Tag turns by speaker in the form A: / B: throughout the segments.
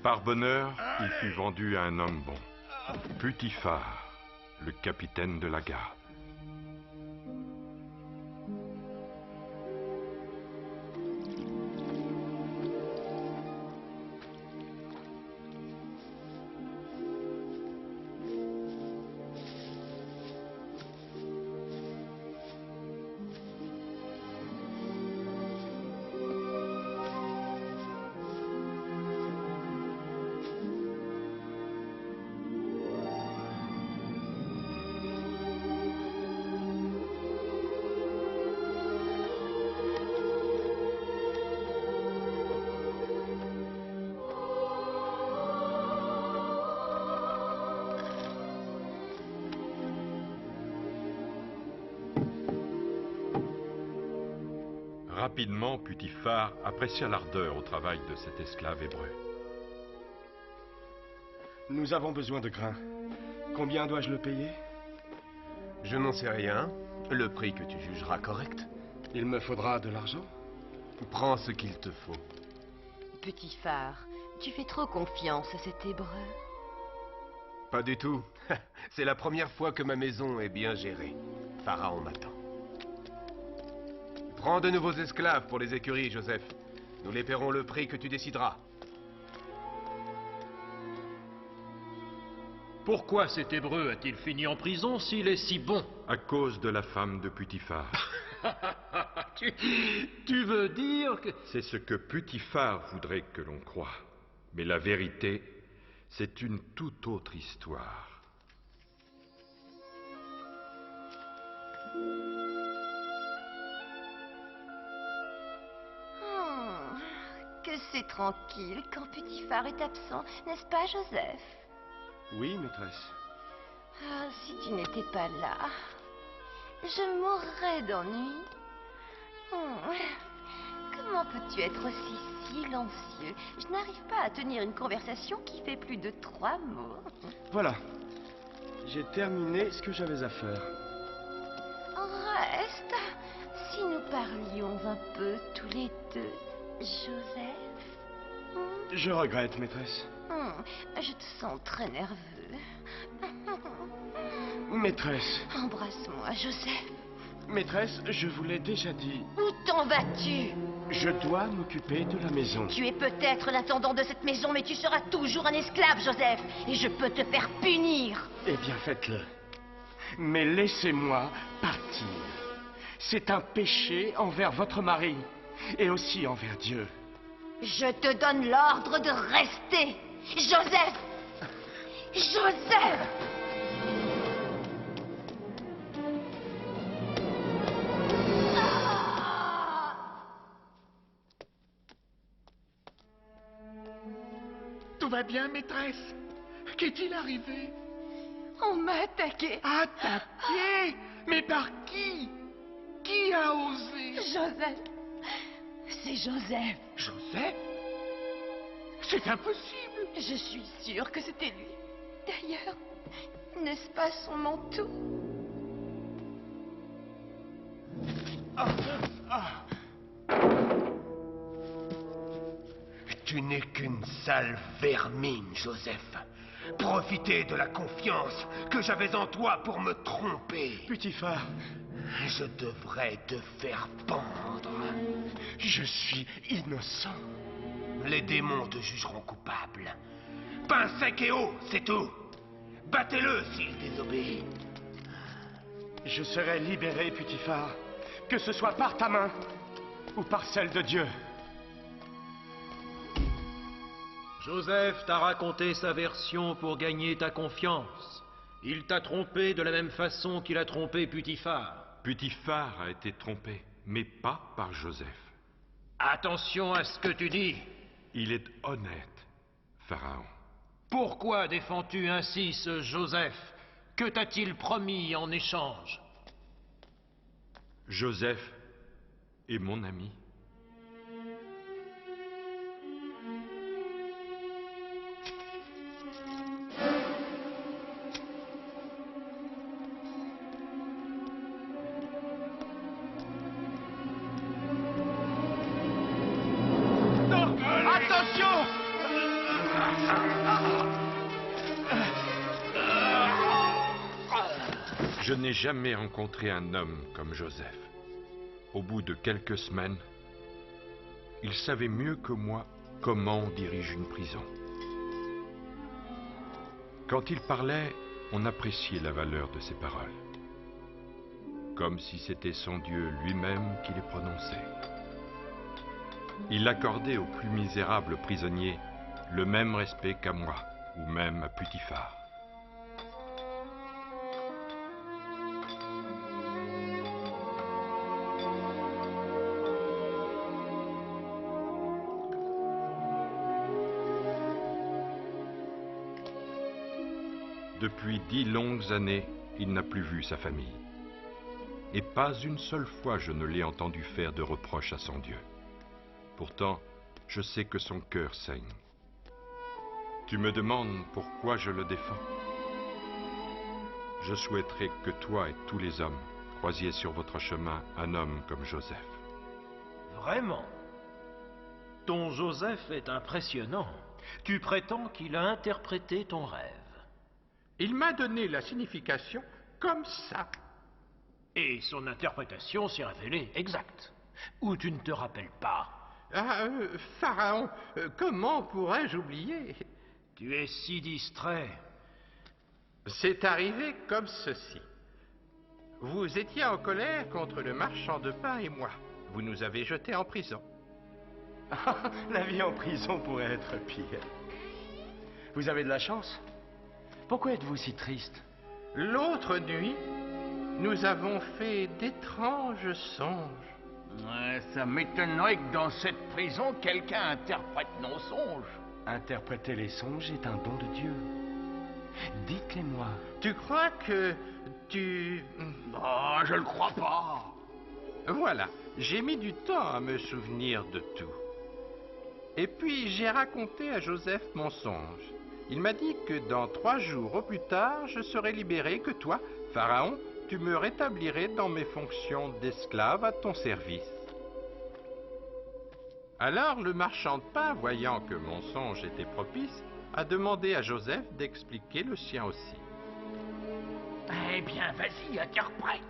A: Par bonheur, il fut vendu à un homme bon, Putiphar, le capitaine de la garde. Rapidement, Putiphar apprécia l'ardeur au travail de cet esclave hébreu.
B: Nous avons besoin de grains. Combien dois-je le payer?
C: Je n'en sais rien. Le prix que tu jugeras correct.
B: Il me faudra de l'argent?
C: Prends ce qu'il te faut.
D: Putiphar, tu fais trop confiance à cet hébreu.
C: Pas du tout. C'est la première fois que ma maison est bien gérée. Pharaon m'attend. Prends de nouveaux esclaves pour les écuries, Joseph. Nous les paierons le prix que tu décideras.
E: Pourquoi cet hébreu a-t-il fini en prison s'il est si bon?
A: À cause de la femme de Putiphar.
E: Tu veux dire que...
A: C'est ce que Putiphar voudrait que l'on croie. Mais la vérité, c'est une toute autre histoire.
D: Que c'est tranquille quand Putiphar est absent, n'est-ce pas, Joseph?
B: Oui, maîtresse.
D: Ah, si tu n'étais pas là, je mourrais d'ennui. Comment peux-tu être aussi silencieux? Je n'arrive pas à tenir une conversation qui fait plus de 3 mots.
B: Voilà. J'ai terminé ce que j'avais à faire.
D: Reste, si nous parlions un peu tous les deux, Joseph.
B: Je regrette, maîtresse.
D: Je te sens très nerveux.
B: Maîtresse.
D: Embrasse-moi, Joseph.
B: Maîtresse, je vous l'ai déjà dit.
D: Où t'en vas-tu?
B: Je dois m'occuper de la maison.
D: Tu es peut-être l'intendant de cette maison, mais tu seras toujours un esclave, Joseph. Et je peux te faire punir.
B: Eh bien, faites-le. Mais laissez-moi partir. C'est un péché envers votre mari et aussi envers Dieu.
D: Je te donne l'ordre de rester. Joseph! Joseph!
F: Tout va bien, maîtresse? Qu'est-il arrivé?
D: On m'a attaqué.
F: Attaqué? Mais par qui? Qui a osé?
D: Joseph. C'est Joseph.
F: Joseph? C'est impossible.
D: Je suis sûre que c'était lui. D'ailleurs, n'est-ce pas son manteau?
C: Tu n'es qu'une sale vermine, Joseph. Profitez de la confiance que j'avais en toi pour me tromper.
B: Putiphar.
C: Je devrais te faire pendre.
B: Je suis innocent.
C: Les démons te jugeront coupable. Pain sec et eau, c'est tout. Battez-le s'il désobéit.
B: Je serai libéré, Putiphar, que ce soit par ta main ou par celle de Dieu.
E: Joseph t'a raconté sa version pour gagner ta confiance. Il t'a trompé de la même façon qu'il a trompé Putiphar.
A: Putiphar a été trompé, mais pas par Joseph.
E: Attention à ce que tu dis.
A: Il est honnête, Pharaon.
E: Pourquoi défends-tu ainsi ce Joseph? Que t'a-t-il promis en échange?
A: Joseph est mon ami.
F: Attention!
A: Je n'ai jamais rencontré un homme comme Joseph. Au bout de quelques semaines, il savait mieux que moi comment on dirige une prison. Quand il parlait, on appréciait la valeur de ses paroles, comme si c'était son Dieu lui-même qui les prononçait. Il accordait aux plus misérables prisonniers le même respect qu'à moi, ou même à Putiphar. Depuis 10 longues années, il n'a plus vu sa famille. Et pas une seule fois je ne l'ai entendu faire de reproches à son Dieu. Pourtant, je sais que son cœur saigne. Tu me demandes pourquoi je le défends. Je souhaiterais que toi et tous les hommes croisiez sur votre chemin un homme comme Joseph.
E: Vraiment? Ton Joseph est impressionnant. Tu prétends qu'il a interprété ton rêve.
F: Il m'a donné la signification comme ça.
E: Et son interprétation s'est révélée exacte. Ou tu ne te rappelles pas?
F: Pharaon, comment pourrais-je oublier?
E: Tu es si distrait.
F: C'est arrivé comme ceci. Vous étiez en colère contre le marchand de pain et moi. Vous nous avez jetés en prison.
B: La vie en prison pourrait être pire. Vous avez de la chance. Pourquoi êtes-vous si triste?
F: L'autre nuit, nous avons fait d'étranges songes.
G: Ça m'étonnerait que dans cette prison, quelqu'un interprète nos songes.
B: Interpréter les songes est un don de Dieu. Dites-les-moi.
F: Tu crois que tu...
G: Ah, je le crois pas.
F: Voilà, j'ai mis du temps à me souvenir de tout. Et puis j'ai raconté à Joseph mon songe. Il m'a dit que dans 3 jours au plus tard, je serais libéré, que toi, Pharaon, tu me rétablirais dans mes fonctions d'esclave à ton service. Alors le marchand de pain, voyant que mon songe était propice, a demandé à Joseph d'expliquer le sien aussi.
G: Eh bien, vas-y, interprète.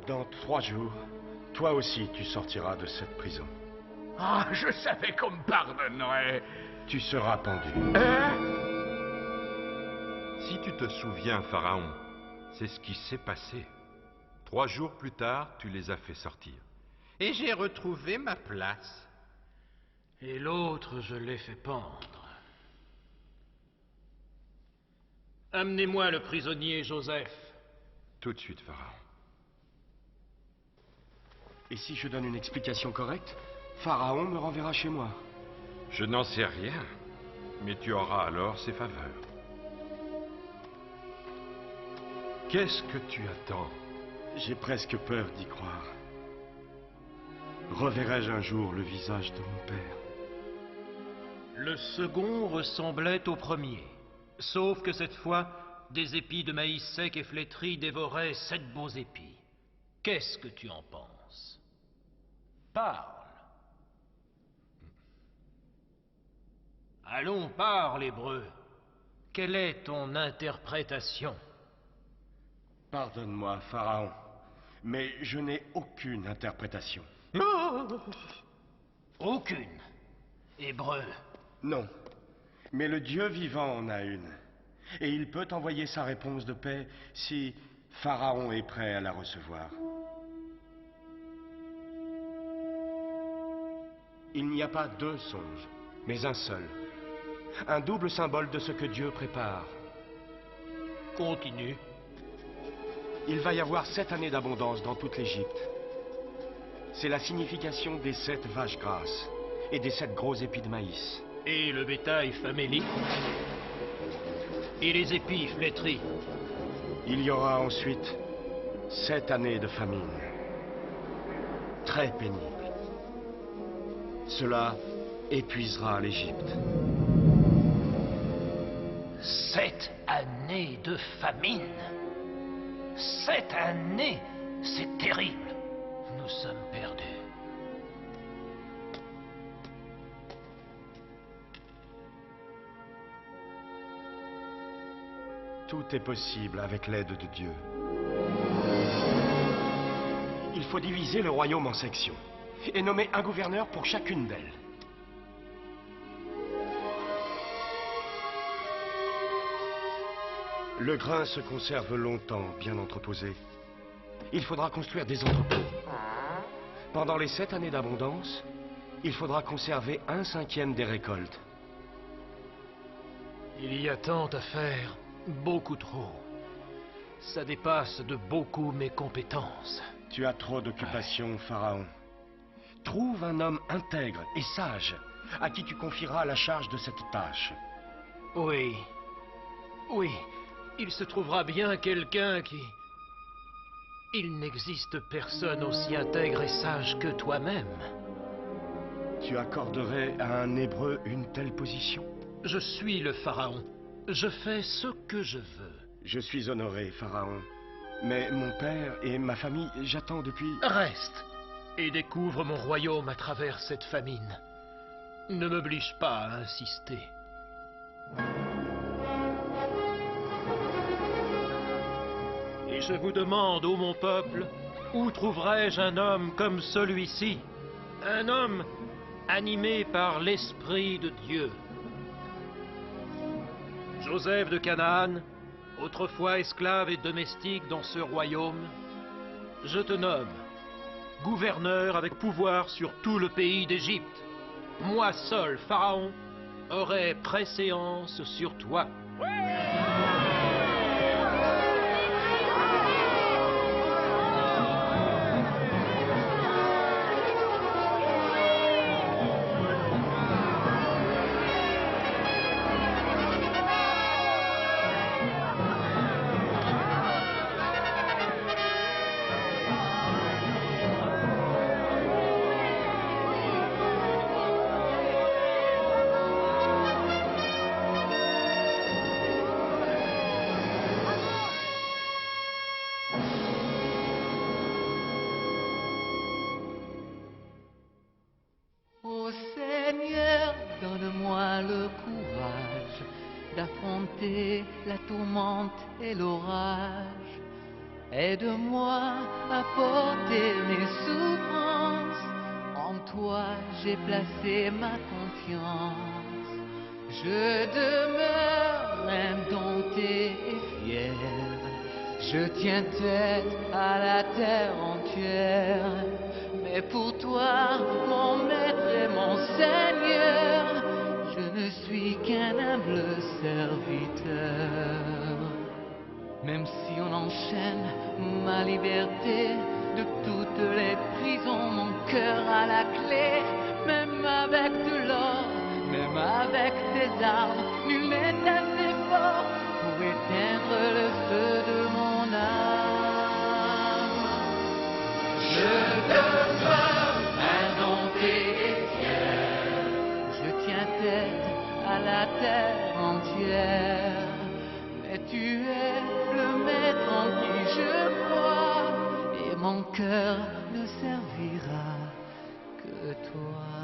B: Dans 3 jours, toi aussi tu sortiras de cette prison.
G: Ah, je savais qu'on me pardonnerait.
B: Tu seras pendu.
A: Si tu te souviens, Pharaon, c'est ce qui s'est passé. 3 jours plus tard, tu les as fait sortir.
F: Et j'ai retrouvé ma place.
E: Et l'autre, je l'ai fait pendre. Amenez-moi le prisonnier Joseph.
A: Tout de suite, Pharaon.
B: Et si je donne une explication correcte, Pharaon me renverra chez moi.
A: Je n'en sais rien, mais tu auras alors ses faveurs. Qu'est-ce que tu attends?
B: J'ai presque peur d'y croire. Reverrai-je un jour le visage de mon père?
E: Le second ressemblait au premier, sauf que cette fois, des épis de maïs sec et flétris dévoraient 7 beaux épis. Qu'est-ce que tu en penses? Parle. Allons, parle, Hébreu. Quelle est ton interprétation?
B: Pardonne-moi, Pharaon, mais je n'ai aucune interprétation.
E: Aucune. Hébreu.
B: Non, mais le Dieu vivant en a une. Et il peut envoyer sa réponse de paix si Pharaon est prêt à la recevoir. Il n'y a pas 2 songes, mais un seul. Un double symbole de ce que Dieu prépare.
E: Continue.
B: Il va y avoir 7 années d'abondance dans toute l'Égypte. C'est la signification des 7 vaches grasses et des 7 gros épis de maïs.
E: Et le bétail famélique. Et les épis flétris.
B: Il y aura ensuite 7 années de famine. Très pénible. Cela épuisera l'Égypte.
E: 7 années de famine. 7 années, c'est terrible. Nous sommes perdus.
B: Tout est possible avec l'aide de Dieu. Il faut diviser le royaume en sections et nommer un gouverneur pour chacune d'elles. Le grain se conserve longtemps, bien entreposé. Il faudra construire des entrepôts. Pendant les 7 années d'abondance, il faudra conserver 1/5 des récoltes.
E: Il y a tant à faire, beaucoup trop. Ça dépasse de beaucoup mes compétences.
B: Tu as trop d'occupations, Pharaon. Trouve un homme intègre et sage à qui tu confieras la charge de cette tâche.
E: Oui, oui, il se trouvera bien quelqu'un qui... Il n'existe personne aussi intègre et sage que toi-même.
B: Tu accorderais à un Hébreu une telle position?
E: Je suis le Pharaon. Je fais ce que je veux.
B: Je suis honoré, Pharaon. Mais mon père et ma famille, j'attends depuis...
E: Reste et découvre mon royaume à travers cette famine. Ne m'oblige pas à insister. Et je vous demande, ô mon peuple, où trouverai-je un homme comme celui-ci? Un homme animé par l'Esprit de Dieu. Joseph de Canaan, autrefois esclave et domestique dans ce royaume, je te nomme gouverneur avec pouvoir sur tout le pays d'Égypte. Moi seul, Pharaon, aurai préséance sur toi.
H: Ô Seigneur, donne-moi le courage d'affronter la tourmente et l'orage. Aide-moi à porter mes souffrances. En toi j'ai placé ma confiance. Je demeure indompté et fier. Je tiens tête à la terre entière. Mais pour toi, mon maître et mon Seigneur, je ne suis qu'un humble serviteur. Même si on enchaîne ma liberté de toutes les prisons, mon cœur à la clé, même avec de l'or, même avec des armes, nul n'est assez fort pour éteindre le feu de mon âme. Je demeure indompté et fier, je tiens tête à la terre entière, mais tu es le maître en qui je crois, et mon cœur ne servira que toi.